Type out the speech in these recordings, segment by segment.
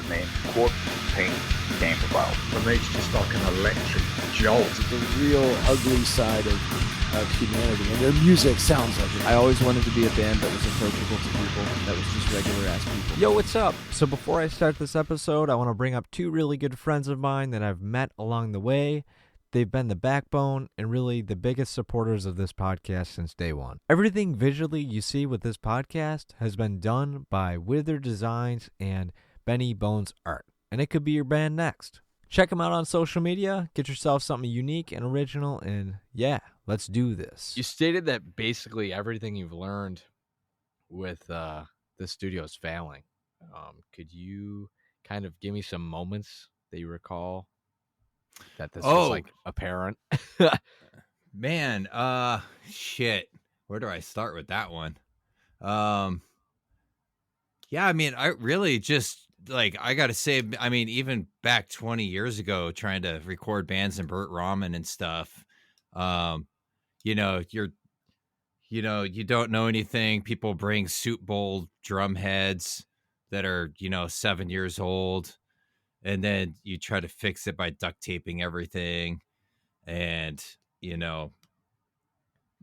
the main chord thing came about. For me, it's just like an electric jolt. The real ugly side of humanity, and their music sounds like it. I always wanted to be a band that was approachable to people, that was just regular ass people. Yo, what's up? So before I start this episode, I want to bring up two really good friends of mine that I've met along the way. They've been the backbone and really the biggest supporters of this podcast since day one. Everything visually you see with this podcast has been done by Wither Designs and Benny Bones Art, and it could be your band next. Check them out on social media, get yourself something unique and original, and yeah, let's do this. You stated that basically everything you've learned with the studio is failing. Could you kind of give me some moments that you recall that this was like apparent? Man, shit. Where do I start with that one? Yeah, I mean, I really just like, I gotta say, I mean, even back 20 years ago, trying to record bands in Burt Ramen and stuff, you don't know anything. People bring soup bowl drum heads that are, 7 years old. And then you try to fix it by duct taping everything and,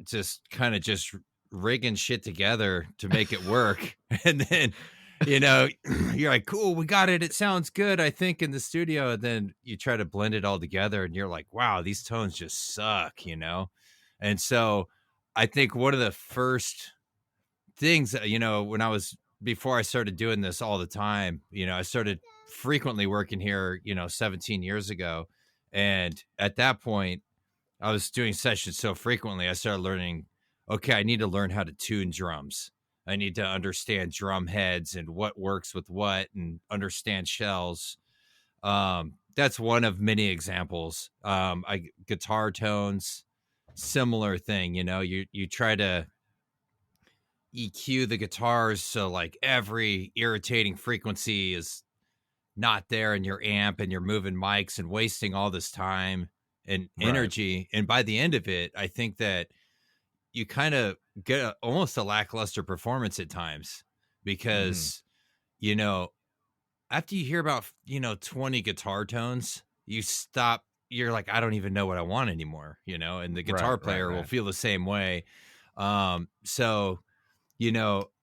just kind of just rigging shit together to make it work. And then, you're like, cool, we got it. It sounds good, I think, in the studio. And then you try to blend it all together and you're like, wow, these tones just suck, And so I think one of the first things, before I started doing this all the time, I started frequently working here, 17 years ago. And at that point, I was doing sessions so frequently, I started learning, okay, I need to learn how to tune drums. I need to understand drum heads and what works with what and understand shells. That's one of many examples. Guitar tones, similar thing, you try to EQ the guitars so like every irritating frequency is not there in your amp, and you're moving mics and wasting all this time and energy. And by the end of it, I think that you kind of get almost a lackluster performance at times because, after you hear about, 20 guitar tones, you stop, you're like, I don't even know what I want anymore, and the guitar player will feel the same way. So,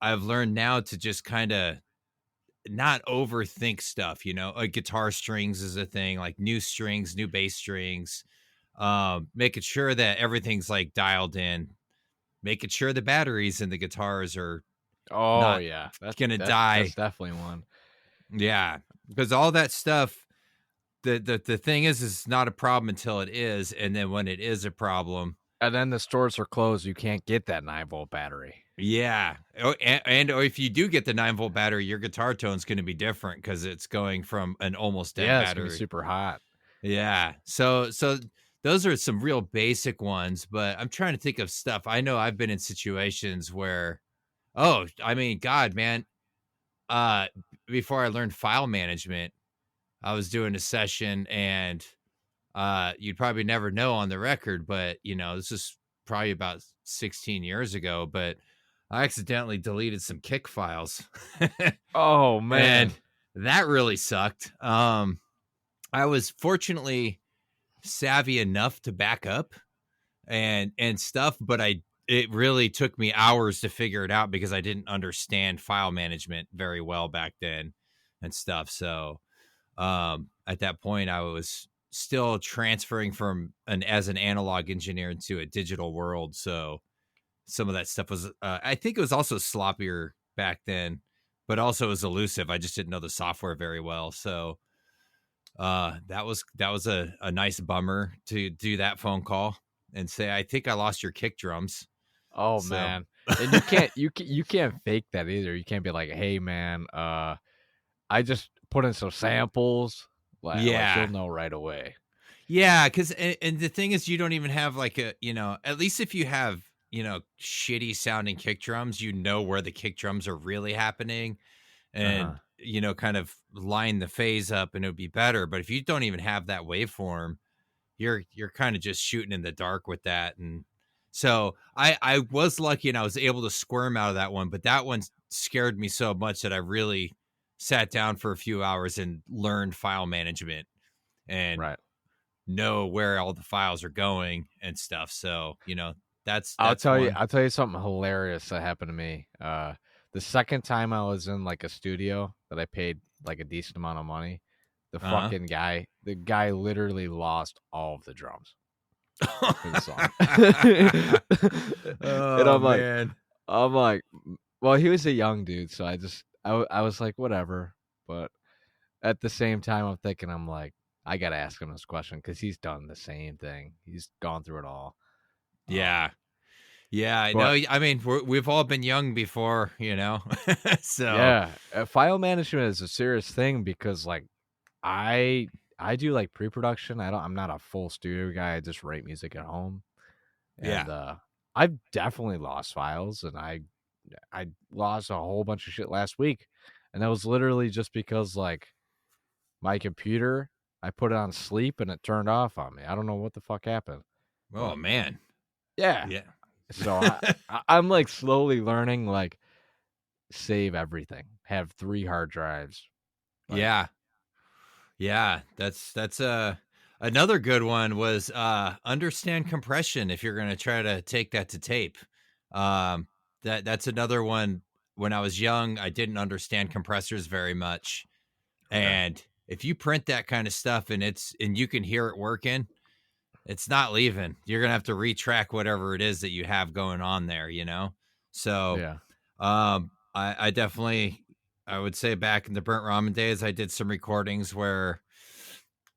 I've learned now to just kind of not overthink stuff, like guitar strings is a thing, like new strings, new bass strings, making sure that everything's like dialed in, making sure the batteries in the guitars are that's gonna die. That's definitely one. Yeah, because all that stuff, the thing is it's not a problem until it is, and then when it is a problem, and then the stores are closed, you can't get that 9-volt battery. Yeah, or if you do get the 9-volt battery, your guitar tone's going to be different because it's going from an almost dead battery. It's gonna be super hot. Yeah, so those are some real basic ones, but I'm trying to think of stuff. I know I've been in situations where, God, man, before I learned file management, I was doing a session and you'd probably never know on the record, but this is probably about 16 years ago, but I accidentally deleted some kick files. Oh man. And that really sucked. I was fortunately savvy enough to back up and stuff, but it really took me hours to figure it out because I didn't understand file management very well back then and stuff. So at that point I was still transferring from as an analog engineer into a digital world. So some of that stuff was, I think it was also sloppier back then, but also it was elusive. I just didn't know the software very well. So that was a nice bummer to do that phone call and say, I think I lost your kick drums. Oh man. And you can't fake that either. You can't be like, hey man, I just put in some samples. Like you'll know right away. Yeah, because and the thing is, you don't even have like a, at least if you have, shitty sounding kick drums, where the kick drums are really happening and, kind of line the phase up and it would be better. But if you don't even have that waveform, you're kind of just shooting in the dark with that. And so I was lucky and I was able to squirm out of that one, but that one scared me so much that I really sat down for a few hours and learned file management and Right. know where all the files are going and stuff. So, that's I'll tell you. one. I'll tell you something hilarious that happened to me. The second time I was in like a studio that I paid like a decent amount of money, the the guy literally lost all of the drums for the song. And Oh, man. I'm like, well, he was a young dude, so I was like, whatever. But at the same time, I'm thinking, I'm like, I gotta ask him this question because he's done the same thing. He's gone through it all. Yeah. Yeah, I but- know. I mean, we've all been young before, So Yeah, file management is a serious thing because like I do like pre-production. I'm not a full studio guy. I just write music at home. And I've definitely lost files, and I lost a whole bunch of shit last week. And that was literally just because like my computer, I put it on sleep and it turned off on me. I don't know what the fuck happened. Oh, But, man. yeah. Yeah. So I'm like slowly learning like save everything. Have 3 hard drives. Like, Yeah. Yeah, that's another good one was understand compression if you're going to try to take that to tape. That's another one. When I was young, I didn't understand compressors very much. Okay. And if you print that kind of stuff and you can hear it working, it's not leaving. You're going to have to retrack whatever it is that you have going on there, So, yeah. I definitely, I would say back in the Burnt Ramen days, I did some recordings where,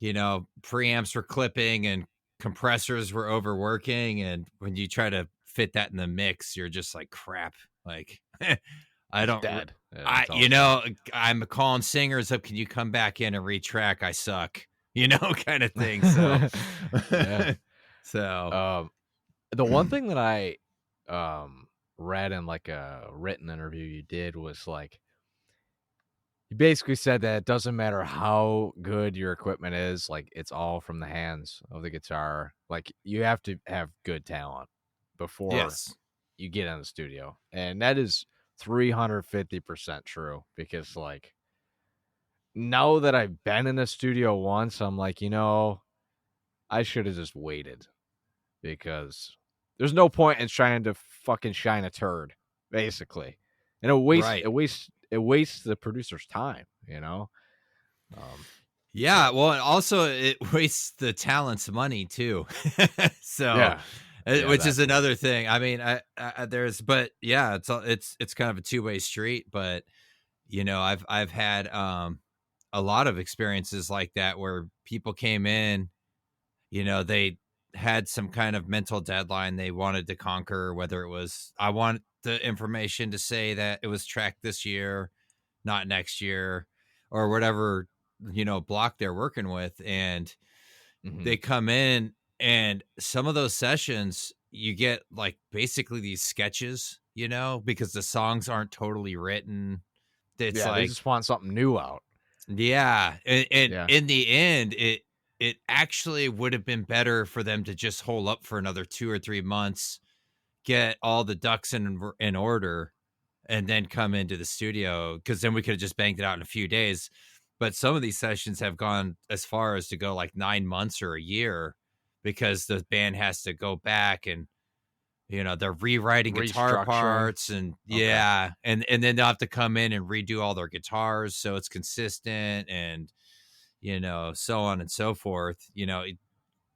preamps were clipping and compressors were overworking. And when you try to fit that in the mix, you're just like, crap. Like, I don't, Dead. Yeah, it's all I'm calling singers up. Can you come back in and retrack? I suck, kind of thing. So, Yeah. So, the one thing that I read in like a written interview you did was like you basically said that it doesn't matter how good your equipment is, like it's all from the hands of the guitar. Like you have to have good talent before yes. you get in the studio. And that is 350% true because like now that I've been in the studio once, I'm like, I should have just waited because there's no point in trying to fucking shine a turd, basically. And Right. it wastes the producer's time, Yeah, well, and also it wastes the talent's money too. So, Yeah, which is that too. another thing. I mean, but yeah, it's kind of a two-way street. But I've had a lot of experiences like that where people came in, they had some kind of mental deadline they wanted to conquer, whether it was I want the information to say that it was tracked this year, not next year, or whatever block they're working with. And they come in, and some of those sessions you get like basically these sketches, because the songs aren't totally written. It's they like, just want something new out. yeah, and Yeah. in the end, it actually would have been better for them to just hold up for another 2 or 3 months, get all the ducks in order, and then come into the studio, because then we could have just banged it out in a few days. But some of these sessions have gone as far as to go like 9 months or a year, because the band has to go back and they're rewriting guitar Restructuring. parts, and Okay. and then they'll have to come in and redo all their guitars so it's consistent, and so on and so forth.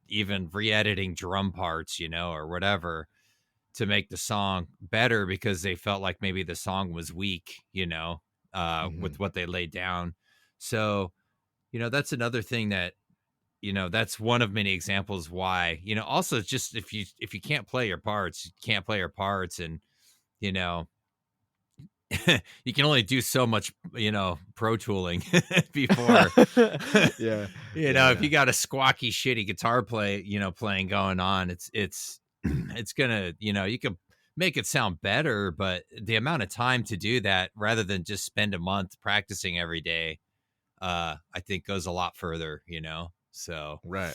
Even re-editing drum parts, or whatever, to make the song better, because they felt like maybe the song was weak, with what they laid down. So, that's another thing that, that's one of many examples why, also just if you can't play your parts, you can't play your parts. And, you can only do so much, pro tooling before, Yeah. if you got a squawky, shitty guitar playing going on, it's it's gonna, you can make it sound better, but the amount of time to do that, rather than just spend a month practicing every day, I think goes a lot further, so. Right.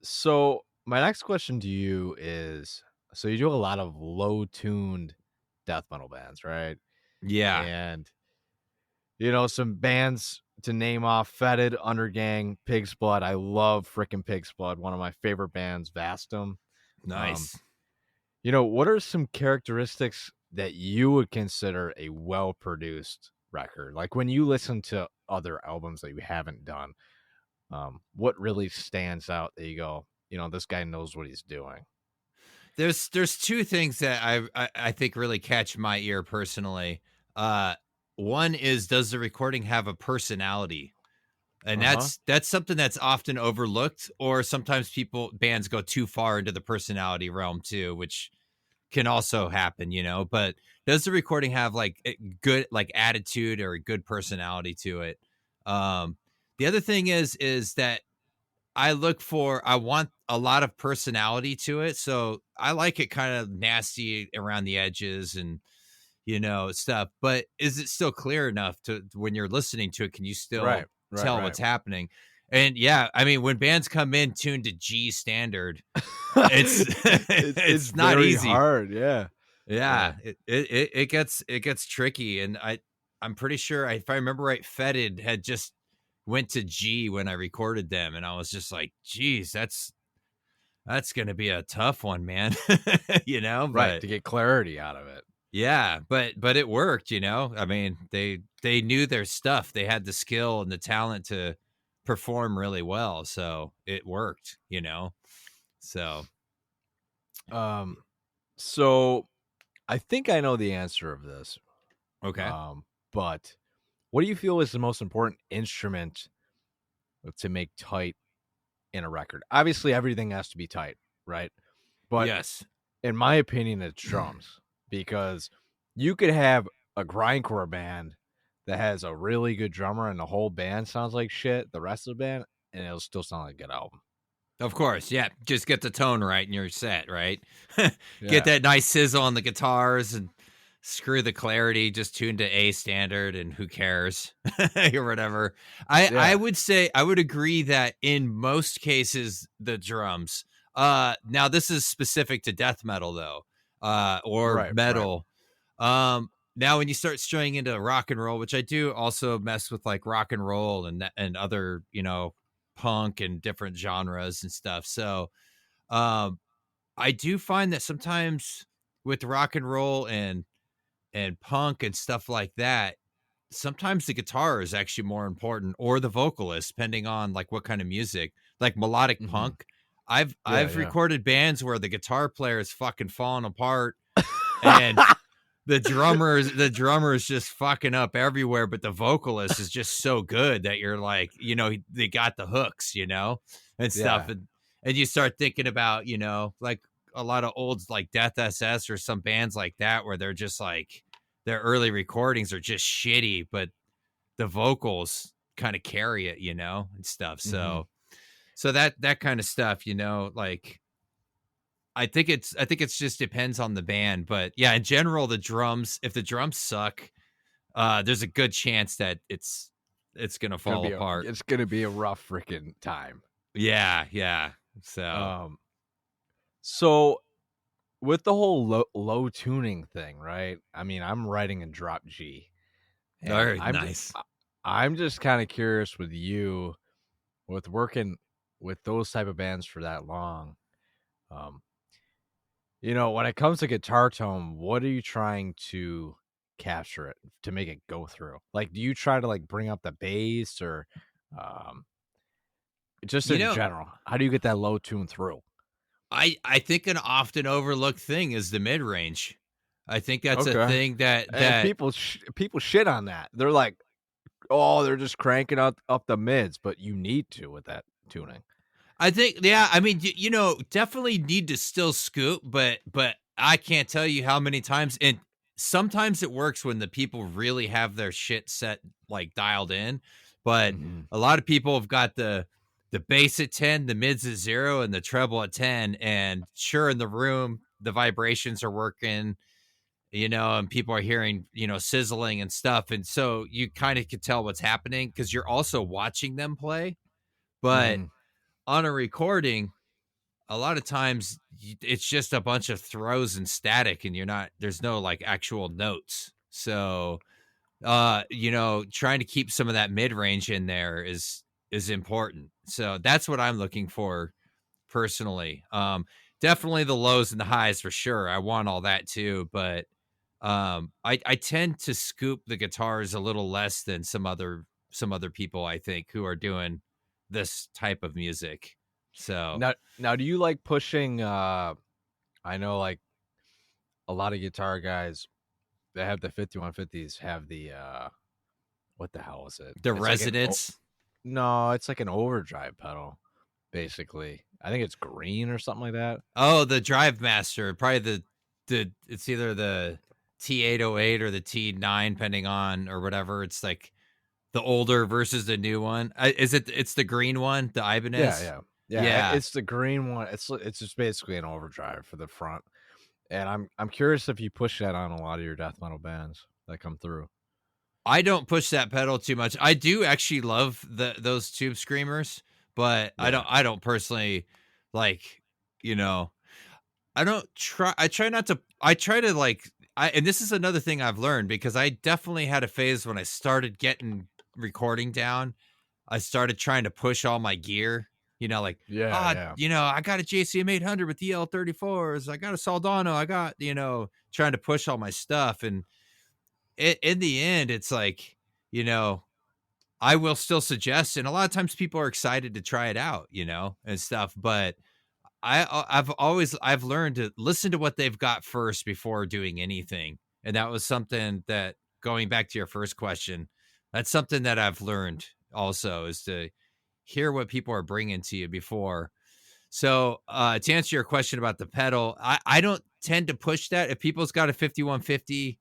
So my next question to you is, so you do a lot of low tuned death metal bands, right? Yeah. And some bands to name off: Fetid, Undergang, Pig's Blood. I love freaking Pig's Blood. One of my favorite bands, Vastum. Nice. What are some characteristics that you would consider a well-produced record? Like when you listen to other albums that you haven't done, what really stands out that you go, this guy knows what he's doing? There's two things that I think really catch my ear personally. One is, does the recording have a personality? And that's something that's often overlooked, or sometimes bands go too far into the personality realm too, which can also happen, but does the recording have like a good like attitude or a good personality to it? The other thing is that I want a lot of personality to it. So I like it kind of nasty around the edges and, stuff, but is it still clear enough to, when you're listening to it, can you still tell what's happening? And yeah, I mean, when bands come in tuned to G standard, it's not easy. Hard. Yeah. It gets tricky. And I'm pretty sure, if I remember right, Fetid had just went to G when I recorded them, and I was just like, geez, that's going to be a tough one, man. Right, to get clarity out of it. Yeah, but it worked, I mean, they knew their stuff. They had the skill and the talent to perform really well, so it worked, So so I think I know the answer of this. Okay. But what do you feel is the most important instrument to make tight in a record? Obviously, everything has to be tight, right? But yes, in my opinion, it's drums, because you could have a grindcore band that has a really good drummer and the whole band sounds like shit, the rest of the band, and it'll still sound like a good album. Of course, yeah. Just get the tone right and you're set, right? Get that nice sizzle on the guitars and screw the clarity, just tune to A standard and who cares or whatever. I would say, I would agree that in most cases, the drums, now this is specific to death metal though, or metal. Now when you start straying into rock and roll, which I do also mess with like rock and roll and other, punk and different genres and stuff. So, I do find that sometimes with rock and roll and punk and stuff like that, sometimes the guitar is actually more important, or the vocalist, depending on like what kind of music, like melodic punk. I've recorded bands where the guitar player is fucking falling apart and the drummer's just fucking up everywhere, but the vocalist is just so good that you're like, they got the hooks, and stuff. And you start thinking about, like a lot of old like Death SS or some bands like that, where they're just like, their early recordings are just shitty, but the vocals kind of carry it, and stuff. So that kind of stuff, like, I think it's just depends on the band, but yeah, in general, the drums, if the drums suck, there's a good chance that it's going to fall apart. It's going to be a rough freaking time. Yeah. So with the whole low tuning thing, right? I mean, I'm writing in drop G. Very nice. I'm just kind of curious with you, with working with those type of bands for that long. When it comes to guitar tone, what are you trying to capture it to make it go through? Like, do you try to like bring up the bass, or just in general, how do you get that low tune through? I think an often overlooked thing is the mid range. I think that's a thing that people shit on that. They're like, oh, they're just cranking up the mids, but you need to with that tuning. I think, yeah, I mean, definitely need to still scoop, but I can't tell you how many times, and sometimes it works when the people really have their shit set, like dialed in, but a lot of people have got the bass at 10, the mids at 0, and the treble at 10, and sure, in the room, the vibrations are working, and people are hearing, sizzling and stuff, and so you kind of can tell what's happening because you're also watching them play, but on a recording, a lot of times it's just a bunch of throws and static, and there's no like actual notes. So trying to keep some of that mid-range in there is important. So that's what I'm looking for personally. Definitely the lows and the highs for sure. I want all that too, but I tend to scoop the guitars a little less than some other people, I think, who are doing this type of music. So Now, do you like pushing? I know, like a lot of guitar guys that have the 5150s have the what the hell is it? the It's like resonance. no, it's like an overdrive pedal, basically. I think it's green or something like that. Oh, the Drive Master, probably the it's either the T808 or the T9, depending on or whatever. It's like the older versus the new one. It's the green one, the Ibanez. Yeah. It's the green one. It's just basically an overdrive for the front. And I'm curious if you push that on a lot of your death metal bands that come through. I don't push that pedal too much. I do actually love those tube screamers, but Yeah. I don't personally like, I try to like, and this is another thing I've learned, because I definitely had a phase when I started getting recording down. I started trying to push all my gear, I got a JCM 800 with EL34s. I got a Soldano. I got, trying to push all my stuff. And in the end, it's like, I will still suggest, and a lot of times people are excited to try it out, and stuff. But I've learned to listen to what they've got first before doing anything. And that was something that, going back to your first question, that's something that I've learned also, is to hear what people are bringing to you before. So to answer your question about the pedal, I don't tend to push that. If people's got a 5150,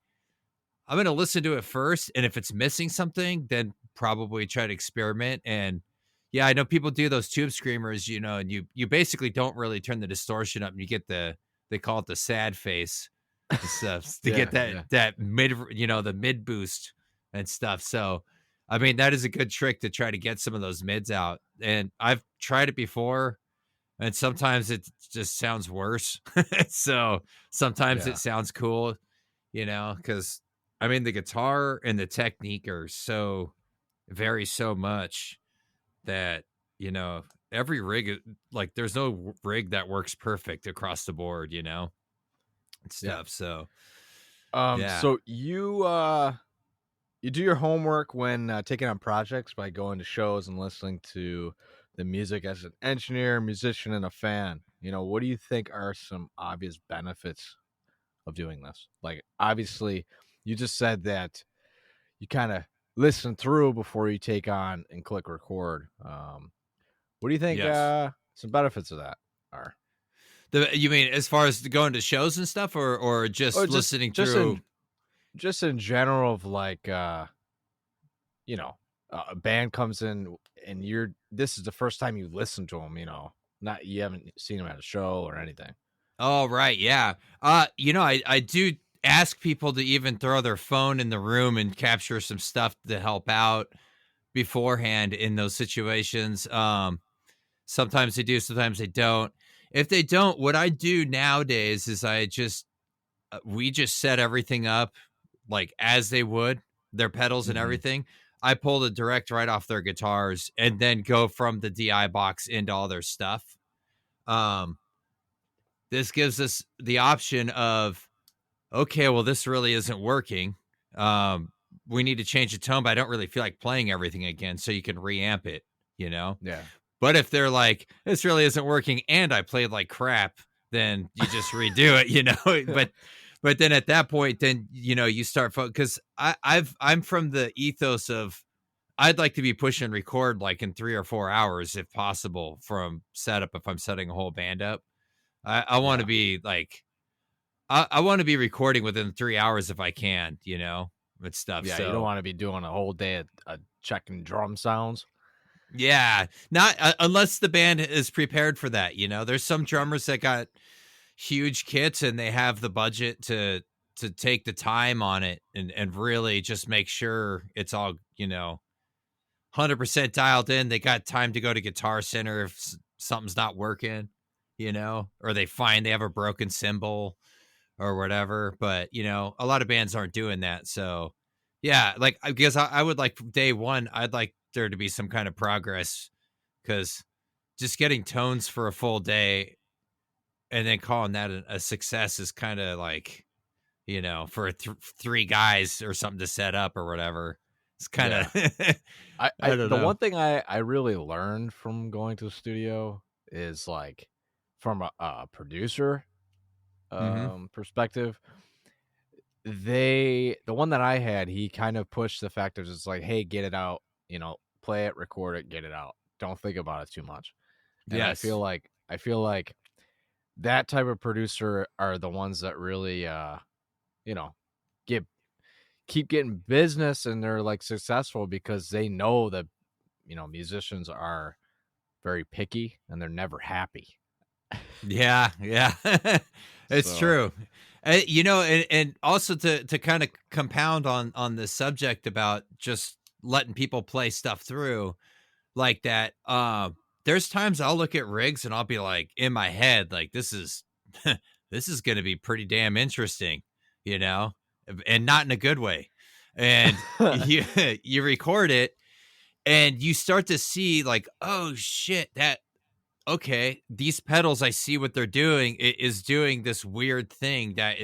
I'm going to listen to it first. And if it's missing something, then probably try to experiment. And yeah, I know people do those tube screamers, and you basically don't really turn the distortion up, and you get they call it the sad face and stuff to get that mid, the mid boost and stuff. So, I mean, that is a good trick to try to get some of those mids out. And I've tried it before, and sometimes it just sounds worse. So sometimes it sounds cool, because I mean, the guitar and the technique are vary so much that, every rig, like, there's no rig that works perfect across the board, and stuff. So, So you do your homework when taking on projects by going to shows and listening to the music as an engineer, musician, and a fan. What do you think are some obvious benefits of doing this? Like, obviously, you just said that you kind of listen through before you take on and click record. What do you think some benefits of that are? You mean as far as going to shows and stuff, or just listening through? Just in general, of like, a band comes in and this is the first time you listen to them, not, you haven't seen them at a show or anything. Oh, right. Yeah. I do ask people to even throw their phone in the room and capture some stuff to help out beforehand in those situations. Sometimes they do, sometimes they don't. If they don't, what I do nowadays is we just set everything up like as they would, their pedals and everything. I pull the direct right off their guitars and then go from the DI box into all their stuff. This gives us the option of, okay, well, this really isn't working. We need to change the tone, but I don't really feel like playing everything again. So you can reamp it, Yeah. But if they're like, this really isn't working and I played like crap, then you just redo it, But then at that point, then, you start, because I'm from the ethos of, I'd like to be pushing record like in 3 or 4 hours, if possible, from setup. If I'm setting a whole band up, I want to be like, I want to be recording within 3 hours if I can, with stuff. Yeah, so, you don't want to be doing a whole day of checking drum sounds. Yeah, not unless the band is prepared for that. There's some drummers that got huge kits and they have the budget to take the time on it and really just make sure it's all 100% dialed in. They got time to go to Guitar Center if something's not working, or they find they have a broken cymbal or whatever. But a lot of bands aren't doing that, so Yeah, like I guess I would like day one, I'd like there to be some kind of progress, because just getting tones for a full day and then calling that a success is kind of like, for three guys or something to set up or whatever. It's kind of, I don't The know. one thing I really learned from going to the studio is like from a producer Hmm. perspective, the one that I had, he kind of pushed the fact of just like, hey, get it out, play it, record it, get it out. Don't think about it too much. And Yes. I feel like that type of producer are the ones that really you know, get keep getting business, and they're like successful because they know that, musicians are very picky and they're never happy. Yeah, yeah. It's So, true. And also to kind of compound on the subject about just letting people play stuff through like that. There's times I'll look at rigs and I'll be like in my head, like this is this is going to be pretty damn interesting, you know, and not in a good way. And you you record it and you start to see like, oh shit, that okay, these pedals, I see what they're doing. It is doing this weird thing that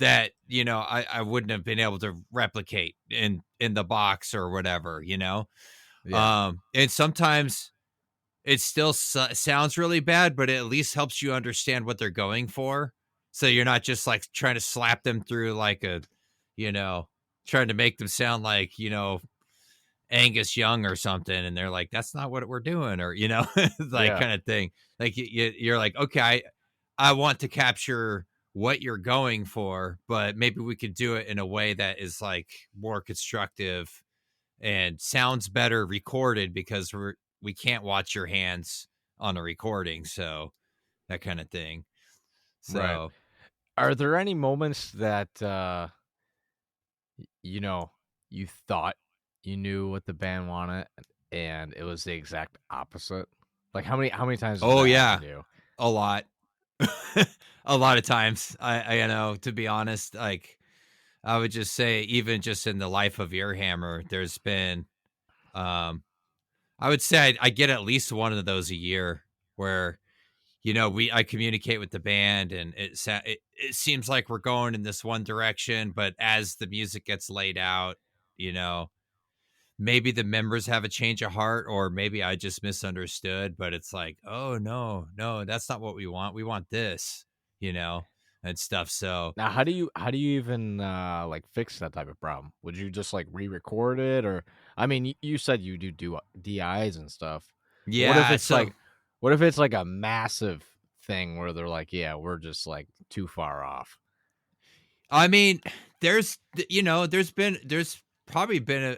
I wouldn't have been able to replicate in the box or whatever, yeah. And sometimes it still sounds really bad, but it at least helps you understand what they're going for. So you're not just like trying to slap them through like you know, trying to make them sound like, Angus Young or something. And they're like, that's not what we're doing. Or, like Yeah. kind of thing. Like you're like, okay, I want to capture what you're going for, but maybe we could do it in a way that is like more constructive and sounds better recorded because we can't watch your hands on a recording, so that kind of thing. Right. So Are there any moments that you know, you thought you knew what the band wanted and it was the exact opposite? Like how many times has oh that yeah, happened to you? a lot. A lot of times, I know, to be honest, like I would just say even just in the life of Earhammer, there's been I would say I get at least one of those a year where I communicate with the band and it seems like we're going in this one direction, but as the music gets laid out, you know, maybe the members have a change of heart or maybe I just misunderstood, but it's like, oh no, no, that's not what we want. We want this, and stuff. So Now, how do you even like fix that type of problem? Would you just like re-record it, or I mean, you said you do DIs and stuff. But yeah, so what if it's like a massive thing where they're like, yeah, we're just like too far off. I mean, there's probably been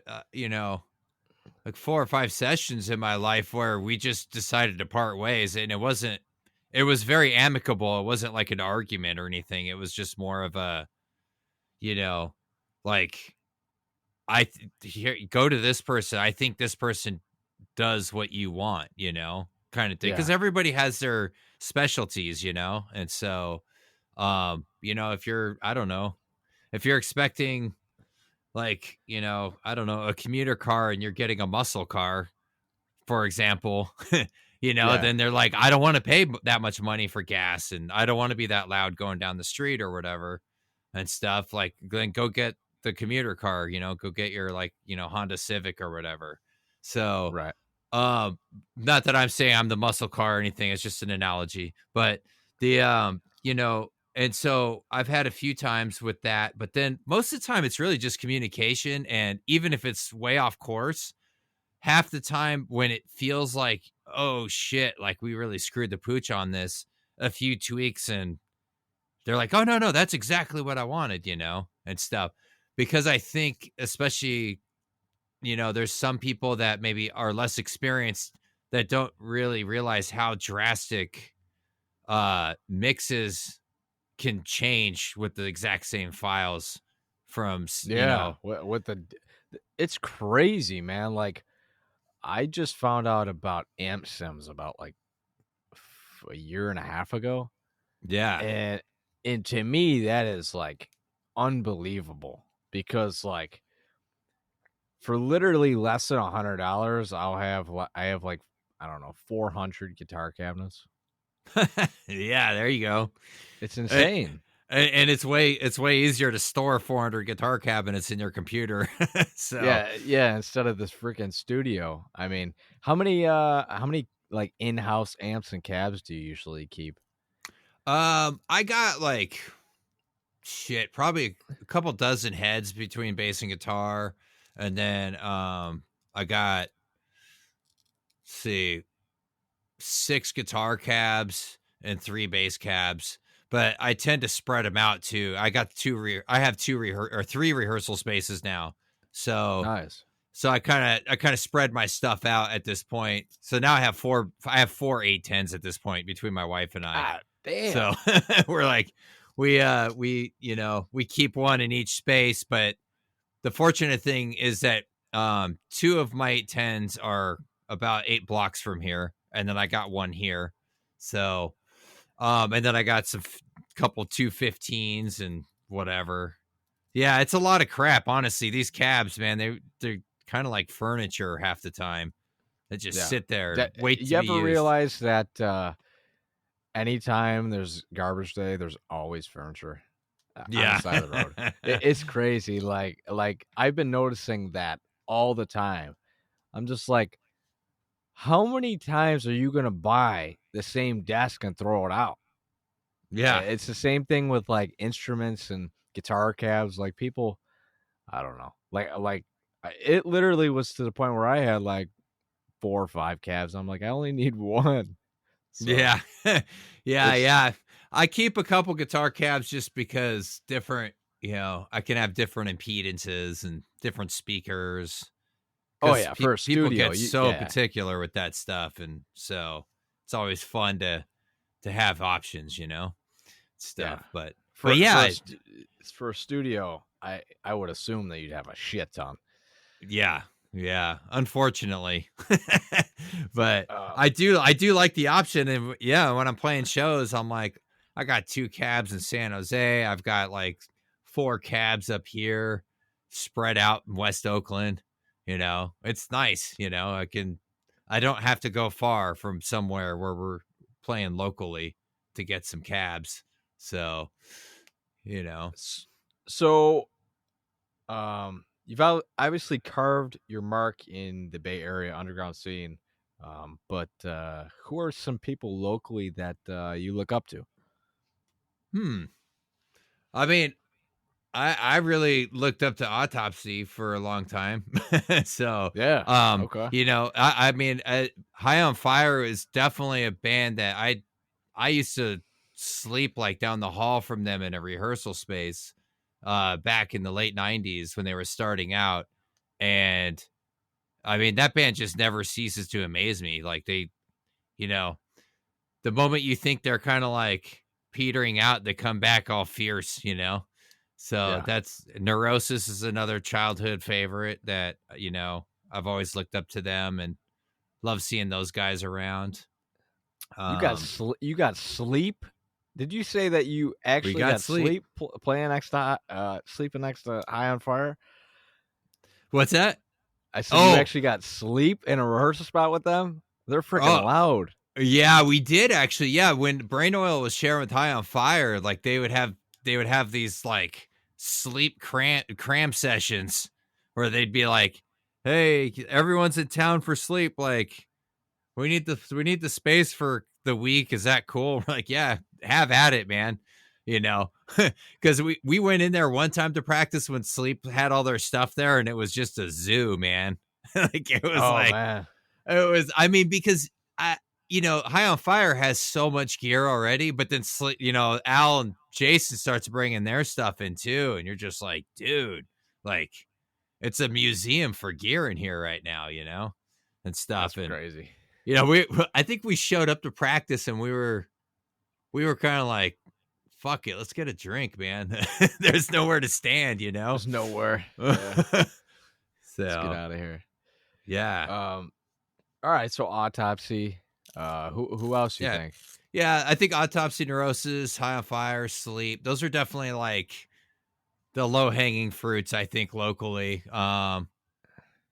like 4 or 5 sessions in my life where we just decided to part ways, and it was very amicable. It wasn't like an argument or anything. It was just more of a, you know, like here, go to this person. I think this person does what you want, kind of thing. Because Yeah. everybody has their specialties, and so, if you're, I don't know, if you're expecting like, I don't know, a commuter car and you're getting a muscle car, for example, Yeah. then they're like, I don't want to pay that much money for gas and I don't want to be that loud going down the street or whatever and stuff. Like, then go get the commuter car, go get your like, Honda Civic or whatever. So, Right. not that I'm saying I'm the muscle car or anything, it's just an analogy, but the, and so I've had a few times with that, but then most of the time it's really just communication. And even if it's way off course, half the time when it feels like, oh shit, like we really screwed the pooch on this, a few tweaks and they're like, oh no, that's exactly what I wanted, and stuff. Because I think especially, there's some people that maybe are less experienced that don't really realize how drastic mixes can change with the exact same files from, Yeah. It's crazy, man. Like I just found out about amp sims about like a year and a half ago, yeah. and to me that is like unbelievable. because like for literally less than $100, I have like I don't know 400 guitar cabinets. Yeah, there you go. It's insane. And it's way easier to store 400 guitar cabinets in your computer. So Yeah. Instead of this freaking studio, I mean, how many like in-house amps and cabs do you usually keep? I got like probably a couple dozen heads between bass and guitar, and then I got see 6 guitar cabs and 3 bass cabs, but I tend to spread them out too. I got I have 3 rehearsal spaces now. So Nice. So I kind of spread my stuff out at this point. So now I have 4 810s at this point between my wife and I. Ah, damn. So we're like we keep one in each space, but the fortunate thing is that 2 of my 810s are about 8 blocks from here, and then I got one here. So and then I got couple 215s and whatever. Yeah, it's a lot of crap, honestly. These cabs, man, they're kind of like furniture half the time. They just sit there and wait to be used. You ever realize that anytime there's garbage day, there's always furniture on the side of the road. It's crazy. Like I've been noticing that all the time. I'm just like, how many times are you going to buy the same desk and throw it out? Yeah. It's the same thing with like instruments and guitar cabs. Like people, I don't know. Like it literally was to the point where I had like 4 or 5 cabs. I'm like, I only need one. So, yeah. Yeah. I keep a couple guitar cabs just because different, I can have different impedances and different speakers. Oh yeah, for a studio, people get so particular with that stuff, and so it's always fun to have options, stuff. Yeah. But for a studio, I would assume that you'd have a shit ton. Yeah. Unfortunately, but I do like the option, and when I'm playing shows, I'm like, I got 2 cabs in San Jose. I've got like 4 cabs up here, spread out in West Oakland. It's nice. I don't have to go far from somewhere where we're playing locally to get some cabs. So, So, you've obviously carved your mark in the Bay Area underground scene. But who are some people locally that you look up to? I mean, I really looked up to Autopsy for a long time. So yeah, okay. I mean, High on Fire is definitely a band that I used to sleep like down the hall from them in a rehearsal space back in the late 90s when they were starting out. And I mean, that band just never ceases to amaze me. Like they, the moment you think they're kind of like petering out, they come back all fierce, So that's Neurosis is another childhood favorite that, I've always looked up to them and love seeing those guys around. You got Sleep. Did you say that you actually got Sleep playing next to sleeping next to High on Fire? What's that? I said you actually got Sleep in a rehearsal spot with them. They're freaking loud. Yeah, we did actually. Yeah, when Brainoil was sharing with High on Fire, like they would have these like sleep cram sessions where they'd be like, "Hey, everyone's in town for sleep. Like, we need the space for the week. Is that cool?" We're like, "Yeah, have at it, man." Because we went in there one time to practice when Sleep had all their stuff there, and it was just a zoo, man. Like it was man. It was. I mean, because High on Fire has so much gear already, but then Al and Jason starts bringing their stuff in too, and you're just like, dude, like it's a museum for gear in here right now, and stuff. That's crazy. I think we showed up to practice and we were kind of like, fuck it, let's get a drink, man. There's nowhere to stand, There's nowhere. Yeah. So let's get out of here. Yeah. All right. So Autopsy. Who else you think? Yeah, I think Autopsy, Neurosis, High on Fire, Sleep. Those are definitely like low hanging fruits, I think, locally. And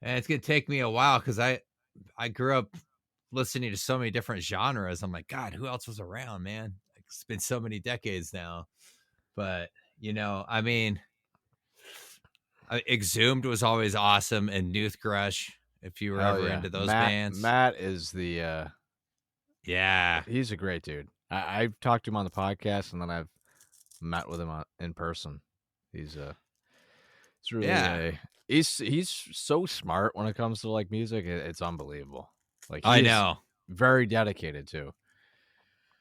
it's gonna take me a while because I grew up listening to so many different genres. I'm like, God, who else was around, man? It's been so many decades now. But I mean, Exhumed was always awesome, and Newth Grush, if you were Hell ever yeah. into those Matt, bands. Matt is the Yeah. he's a great dude. I've talked to him on the podcast, and then I've met with him in person. He's it's really Yeah. he's so smart when it comes to like music. It's unbelievable. Like I he is know. very dedicated too.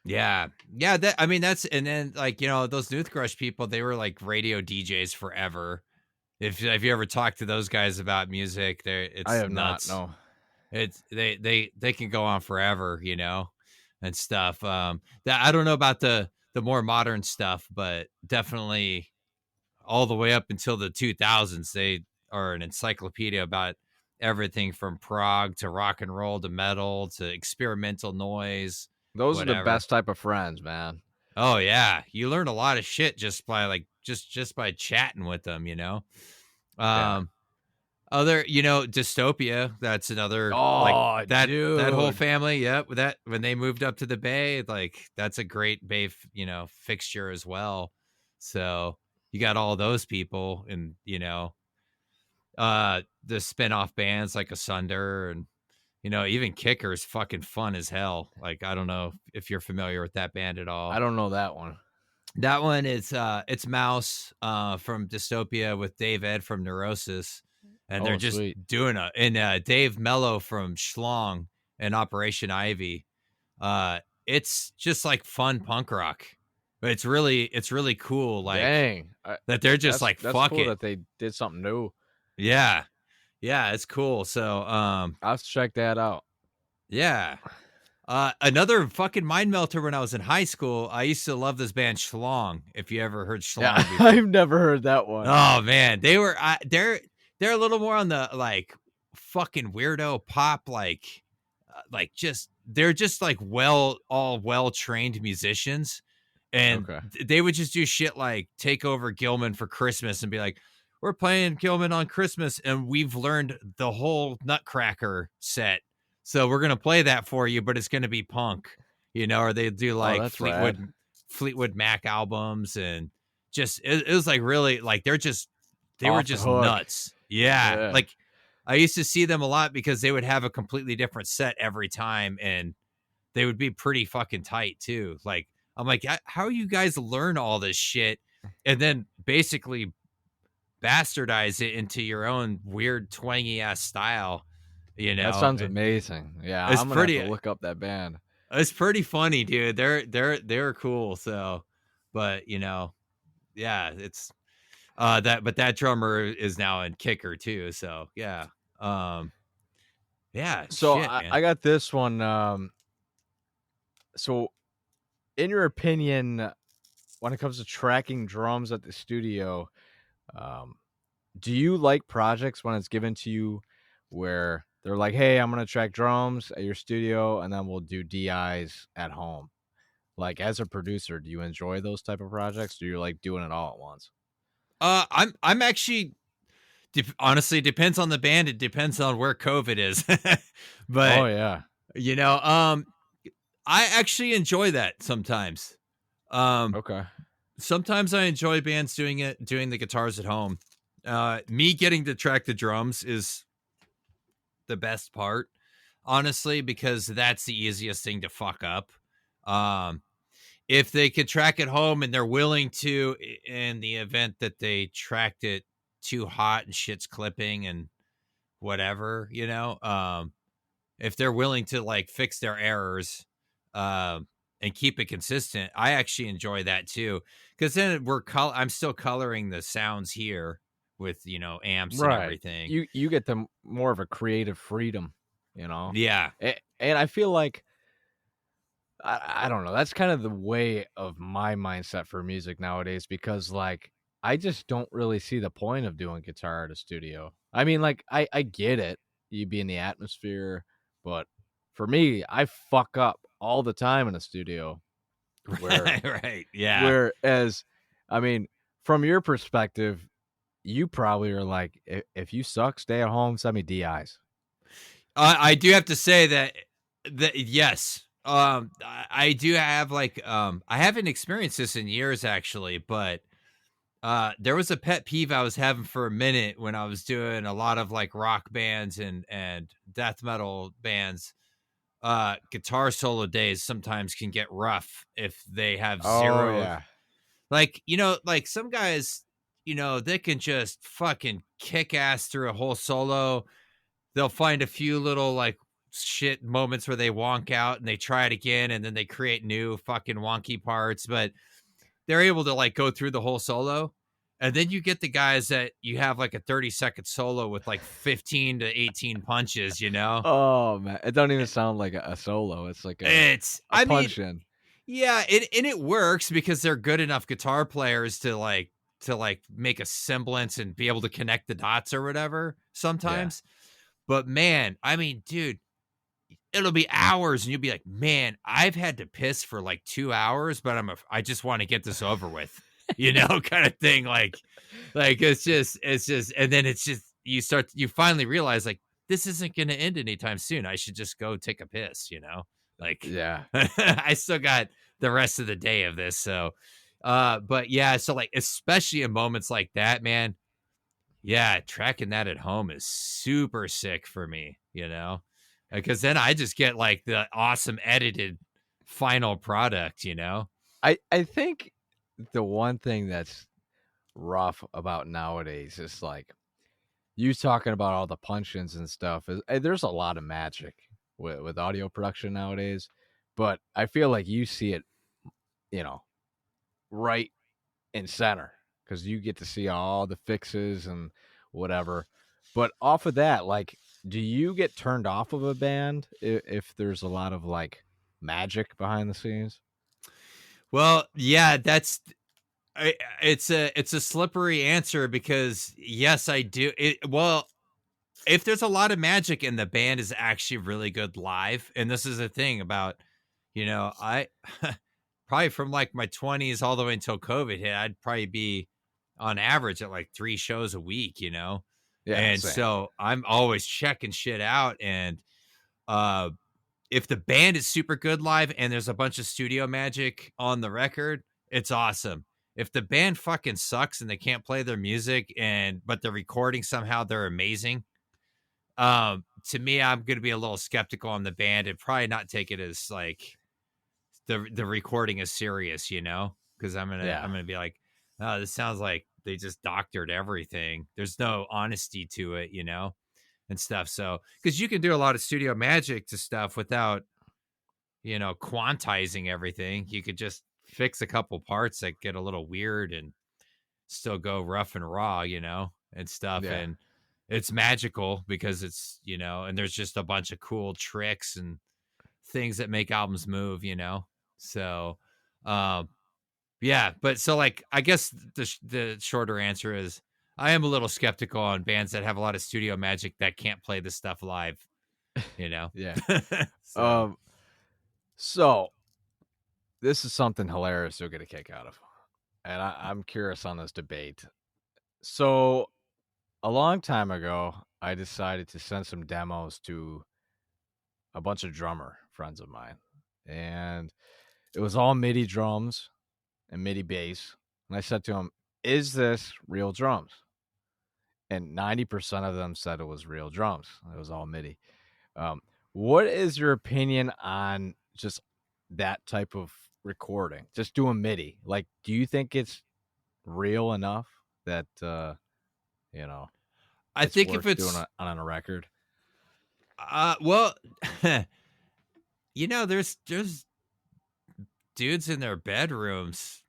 Yeah. Yeah. And then like, those Newth Grush people, they were like radio DJs forever. If you ever talk to those guys about music, it's I have nuts. not. No. It's they can go on forever, and stuff. That I don't know about the more modern stuff, but definitely all the way up until the 2000s, they are an encyclopedia about everything from prog to rock and roll to metal to experimental noise. Those are the Whatever. best type of friends, man. Oh yeah, you learn a lot of shit just by like just by chatting with them, Yeah. Other, Dystopia, that's another Oh, that whole dude. family. Yep, that when they moved up to the Bay, like that's a great Bay, fixture as well. So you got all those people, and the spin-off bands like Asunder, and even Kicker's fucking fun as hell. Like I don't know if you're familiar with that band at all. I don't know that one. That one is it's Mouse from Dystopia with Dave Ed from Neurosis, and they're just Sweet. doing and Dave Mello from Schlong and Operation Ivy. It's just like fun punk rock, but it's really cool. Like Dang. that they're just like that's fuck cool it. that they did something new. Yeah, it's cool. So I'll have to check that out. yeah. Another fucking mind melter when I was in high school. I used to love this band Schlong. If you ever heard Schlong Yeah, before. I've never heard that one. Oh man, they're a little more on the like fucking weirdo pop, they're just like well trained musicians, and Okay. they would just do shit like take over Gilman for Christmas and be like, we're playing Gilman on Christmas, and we've learned the whole Nutcracker set. So we're gonna play that for you, but it's gonna be punk, or they do like that's Fleetwood Mac albums, and just it was like really like they were Off just the hook. nuts. Yeah, Yeah. like I used to see them a lot because they would have a completely different set every time, and they would be pretty fucking tight too. Like I'm like, how you guys learn all this shit and then basically bastardize it into your own weird twangy ass style? That sounds amazing. Yeah, It's I'm gonna pretty- have to look up that band. It's pretty funny, dude. They're cool. So, but yeah, it's that drummer is now in Kicker too. So yeah, yeah. So shit, I got this one. So, in your opinion, when it comes to tracking drums at the studio, do you like projects when it's given to you where they're like, hey, I'm going to track drums at your studio and then we'll do DIs at home? Like, as a producer, do you enjoy those type of projects? Do you like doing it all at once? I'm actually honestly, depends on the band. It depends on where COVID is. But Oh, yeah. I actually enjoy that sometimes. Okay. Sometimes I enjoy bands doing the guitars at home. Me getting to track the drums is the best part, honestly, because that's the easiest thing to fuck up. If they could track it home and they're willing to, in the event that they tracked it too hot and shit's clipping and whatever, if they're willing to like fix their errors, and keep it consistent, I actually enjoy that too. Cause then I'm still coloring the sounds here with, amps and everything. You get them more of a creative freedom, Yeah. And I feel like, I don't know, that's kind of the way of my mindset for music nowadays, because like I just don't really see the point of doing guitar at a studio. I mean, like I get it, you be in the atmosphere, but for me, I fuck up all the time in a studio. Right. Yeah. Whereas, I mean, from your perspective, you probably are like, if you suck, stay at home, send me DIs. I do have to say that yes. I do have like I haven't experienced this in years actually, but there was a pet peeve I was having for a minute when I was doing a lot of like rock bands and death metal bands. Guitar solo days sometimes can get rough if they have zero. Yeah. Like, like some guys, they can just fucking kick ass through a whole solo. They'll find a few little like shit moments where they wonk out and they try it again and then they create new fucking wonky parts, but they're able to like go through the whole solo. And then you get the guys that you have like a 30-second solo with like 15 to 18 punches, Oh man, it don't even sound like a solo. It's like a punch in. Yeah, and it works because they're good enough guitar players to make a semblance and be able to connect the dots or whatever sometimes. Yeah. But man, I mean, dude, it'll be hours and you'll be like, man, I've had to piss for like 2 hours, but I just want to get this over with, kind of thing. Like it's just, and then it's just, you finally realize like, this isn't going to end anytime soon. I should just go take a piss, like, yeah, I still got the rest of the day of this. So, but yeah, so like, especially in moments like that, man, yeah, tracking that at home is super sick for me, because then I just get like the awesome edited final product, I think the one thing that's rough about nowadays is like you talking about all the punch-ins and stuff. There's a lot of magic with audio production nowadays, but I feel like you see it, right in center because you get to see all the fixes and whatever. But off of that, like, do you get turned off of a band if there's a lot of like magic behind the scenes? Well, yeah, it's a slippery answer because yes, I do. Well, if there's a lot of magic and the band is actually really good live, and this is the thing about, I probably from like my 20s all the way until COVID hit, I'd probably be on average at like 3 shows a week, Yeah, and same. So I'm always checking shit out. And if the band is super good live and there's a bunch of studio magic on the record, it's awesome. If the band fucking sucks and they can't play their music but the recording somehow they're amazing, to me, I'm going to be a little skeptical on the band and probably not take it as like the recording is serious, because I'm going to be like, oh, this sounds like they just doctored everything. There's no honesty to it, and stuff. So, because you can do a lot of studio magic to stuff without, quantizing everything. You could just fix a couple parts that get a little weird and still go rough and raw, and stuff. Yeah. And it's magical because it's, and there's just a bunch of cool tricks and things that make albums move, So, yeah, but so like, I guess the shorter answer is I am a little skeptical on bands that have a lot of studio magic that can't play this stuff live, Yeah. So. So this is something hilarious you'll get a kick out of. And I'm curious on this debate. So a long time ago, I decided to send some demos to a bunch of drummer friends of mine. And it was all MIDI drums and MIDI bass. And I said to them, is this real drums? And 90% of them said it was real drums. It was all MIDI. What is your opinion on just that type of recording? Just doing MIDI. Like, do you think it's real enough that, I think if it's doing on a record? Well, there's dudes in their bedrooms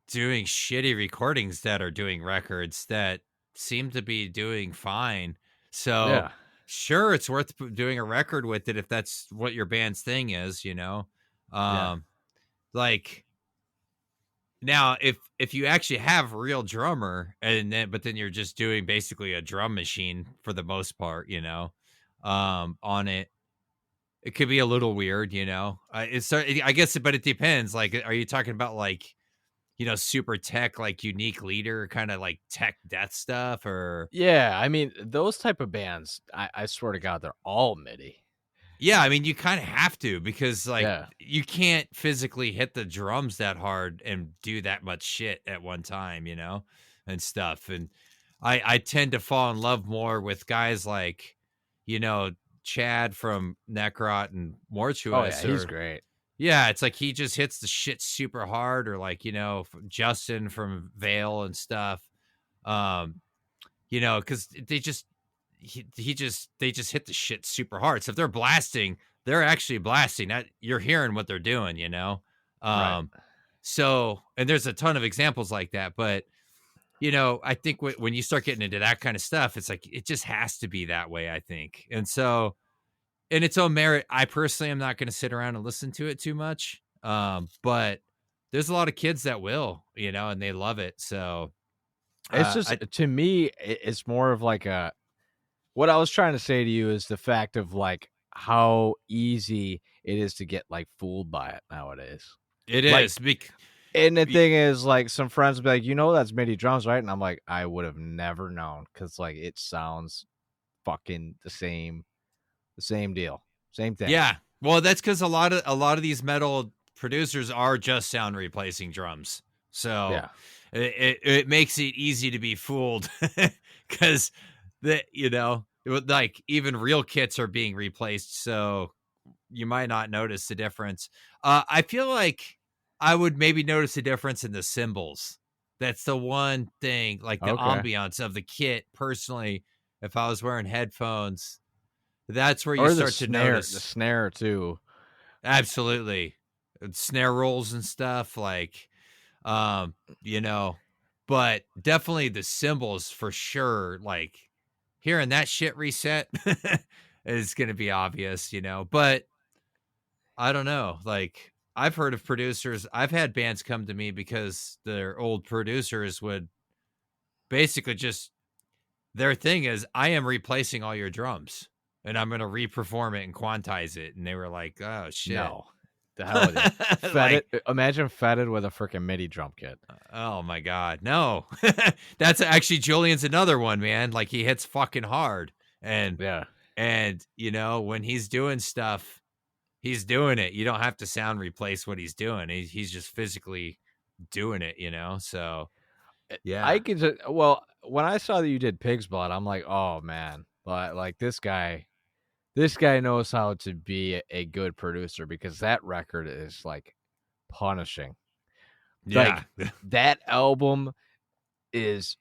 doing shitty recordings that are doing records that seem to be doing fine. So yeah. Sure, it's worth doing a record with it if that's what your band's thing is, Like now if you actually have a real drummer but then you're just doing basically a drum machine for the most part, on it could be a little weird, I guess, but it depends. Like, are you talking about like super tech, like Unique Leader, kind of like tech death stuff, or Yeah, I mean, those type of bands, I swear to God, they're all MIDI. yeah, I mean, you kind of have to, because like Yeah. you can't physically hit the drums that hard and do that much shit at one time, and stuff. And I tend to fall in love more with guys like, Chad from Necrot and Oh, yeah, Mortuous. he's Or great. yeah, it's like he just hits the shit super hard, or like, Justin from Veil and stuff. Because they just hit the shit super hard. So if they're blasting, they're actually blasting. That you're hearing what they're doing, Right. So, and there's a ton of examples like that, but I think when you start getting into that kind of stuff, it's like it just has to be that way, I think. And so, in its own merit, I personally am not going to sit around and listen to it too much. But there's a lot of kids that will, and they love it. So It's just, to me, it's more of like what I was trying to say to you is the fact of like how easy it is to get like fooled by it nowadays. it Like, is. And the thing is, like, some friends will be like, that's MIDI drums, right? And I'm like, I would have never known, because like it sounds fucking the same deal, same thing. Yeah. Well, that's because a lot of these metal producers are just sound replacing drums. So Yeah. it makes it easy to be fooled, because like even real kits are being replaced. So you might not notice the difference. I feel like I would maybe notice a difference in the cymbals. That's the one thing, like the Okay. ambiance of the kit. Personally, if I was wearing headphones, that's where you Or start to notice the snare too. Absolutely. Snare rolls and stuff, like, but definitely the cymbals for sure. Like hearing that shit reset is going to be obvious, but I don't know. Like I've heard of producers. I've had bands come to me because their old producers would basically just, their thing is, I am replacing all your drums and I'm going to reperform it and quantize it. And they were like, oh shit. No, the hell with it. Like, Imagine Fetid with a freaking MIDI drum kit. oh my God. No, that's actually, Julian's another one, man. Like he hits fucking hard. And Yeah. When he's doing stuff, he's doing it. You don't have to sound replace what he's doing. He's just physically doing it, So yeah, I could just, well, when I saw that you did Pig's Blood, I'm like, oh man, but like this guy knows how to be a good producer, because that record is like punishing. yeah. Like that album it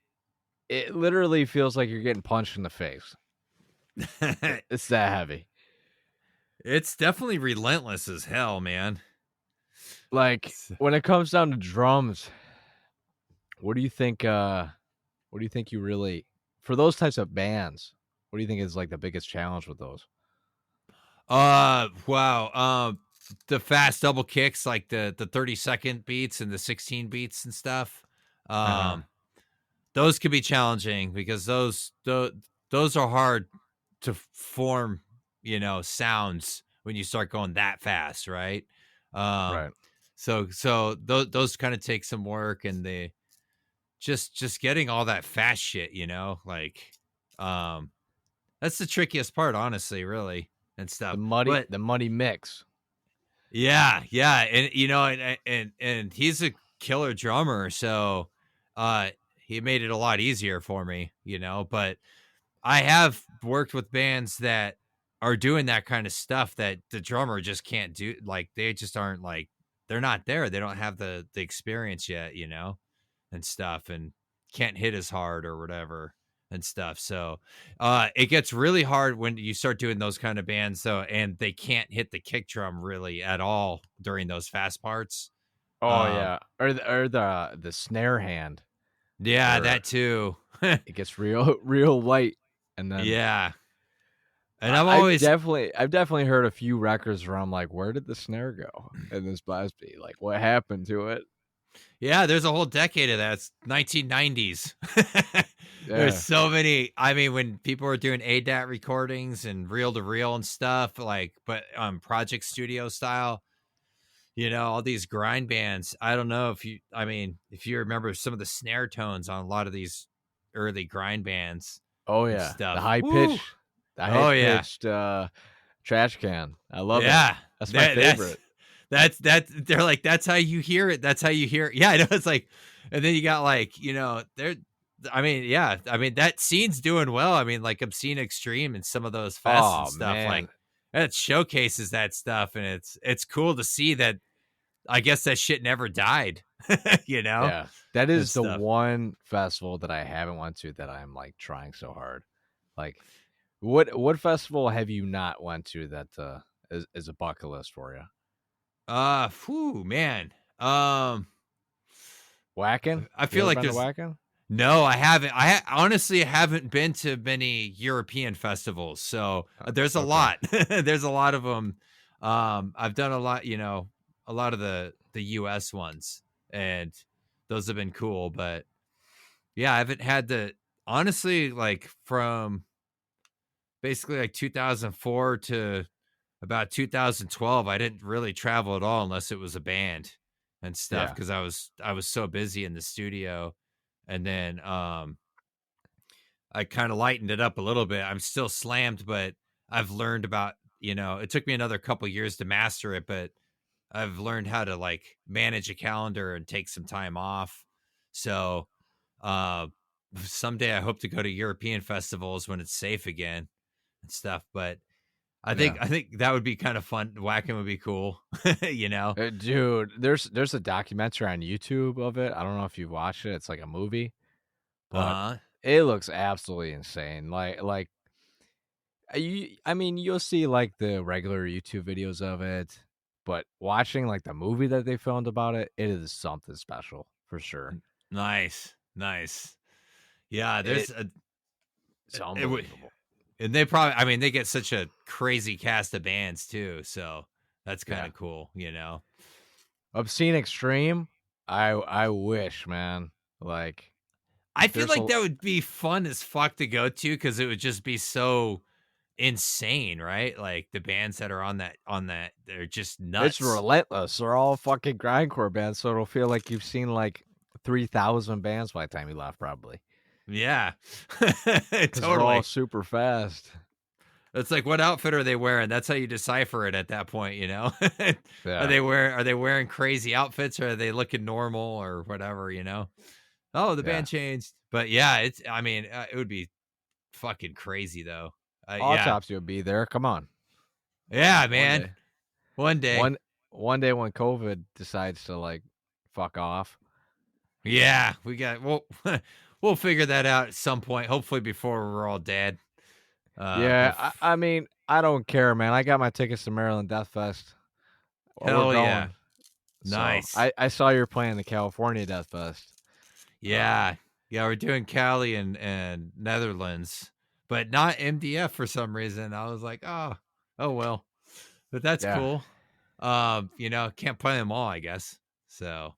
literally feels like you're getting punched in the face. It's that heavy. It's definitely relentless as hell, man. Like when it comes down to drums, what do you think you really, for those types of bands, what do you think is like the biggest challenge with those? Wow. The fast double kicks, like the 30-second beats and the 16 beats and stuff. Those could be challenging, because those are hard to form, sounds when you start going that fast, right? Right. So those kind of take some work, and they just getting all that fast shit, like, that's the trickiest part, honestly, really, and stuff. The muddy mix. Yeah, and he's a killer drummer, so he made it a lot easier for me, but I have worked with bands that are doing that kind of stuff that the drummer just can't do. Like they just aren't, like, they're not there. They don't have the experience yet, and stuff, and can't hit as hard or whatever and stuff. So it gets really hard when you start doing those kind of bands, though, and they can't hit the kick drum really at all during those fast parts. Oh yeah, or the snare hand. Yeah, that too. It gets real light, and then yeah. And I've definitely heard a few records where I'm like, where did the snare go in this blast beat? Like, what happened to it? Yeah, there's a whole decade of that. It's 1990s. There's so many. I mean, when people were doing ADAT recordings and reel to reel and stuff, like, but Project Studio style, you know, all these grind bands. I don't know if you remember some of the snare tones on a lot of these early grind bands Oh and yeah, stuff. the high Woo! pitch, the Oh, high yeah. pitched trash can. I love it. Yeah. That's my favorite. That's they're like, that's how you hear it. That's how you hear it. Yeah, I know. It's like, and then you got like, you know, that scene's doing well. I mean, like Obscene Extreme and some of those fests and stuff, man. like that showcases that stuff, and it's cool to see that. I guess that shit never died, you know? Yeah, that is the stuff. one festival that I haven't went to that I'm like trying so hard. Like, what festival have you not went to that is a bucket list for you? Whew, man. Whacking? I feel like there's Whacking. no, I haven't. Honestly haven't been to many European festivals, so there's a lot. There's a lot of them. I've done a lot, you know, a lot of the US ones, and those have been cool, but yeah, I haven't had honestly, like from basically like 2004 to about 2012, I didn't really travel at all unless it was a band and stuff, Yeah. because I was so busy in the studio. And then I kind of lightened it up a little bit. I'm still slammed, but I've learned about, you know, it took me another couple years to master it, but I've learned how to like manage a calendar and take some time off. So someday I hope to go to European festivals when it's safe again and stuff. But I think that would be kind of fun. Whacking would be cool, you know. Dude, there's a documentary on YouTube of it. I don't know if you've watched it. It's like a movie, but it looks absolutely insane. Like I mean, you'll see like the regular YouTube videos of it, but watching like the movie that they filmed about it, it is something special for sure. Nice. Yeah, It's unbelievable. And they probably, I mean, they get such a crazy cast of bands too, so that's kind of cool, you know. Obscene Extreme, I wish, man. Like, I feel like that would be fun as fuck to go to, because it would just be so insane, right? Like the bands that are on that, they're just nuts. It's relentless. They're all fucking grindcore bands, so it'll feel like you've seen like 3,000 bands by the time you left, probably. Yeah, totally. They're all super fast. It's like, what outfit are they wearing? That's how you decipher it at that point, you know. Yeah. Are they wearing crazy outfits, or are they looking normal or whatever, you know? Oh, the band changed, but yeah, it would be fucking crazy though. Autopsy would be there. Come on. Yeah, man. One day when COVID decides to like fuck off. Yeah, we'll figure that out at some point. Hopefully before we're all dead. I mean, I don't care, man. I got my tickets to Maryland Death Fest. Hell yeah. So, nice. I saw you're playing the California Death Fest. Yeah. We're doing Cali and Netherlands, but not MDF for some reason. I was like, oh well. But that's cool. You know, can't play them all, I guess. So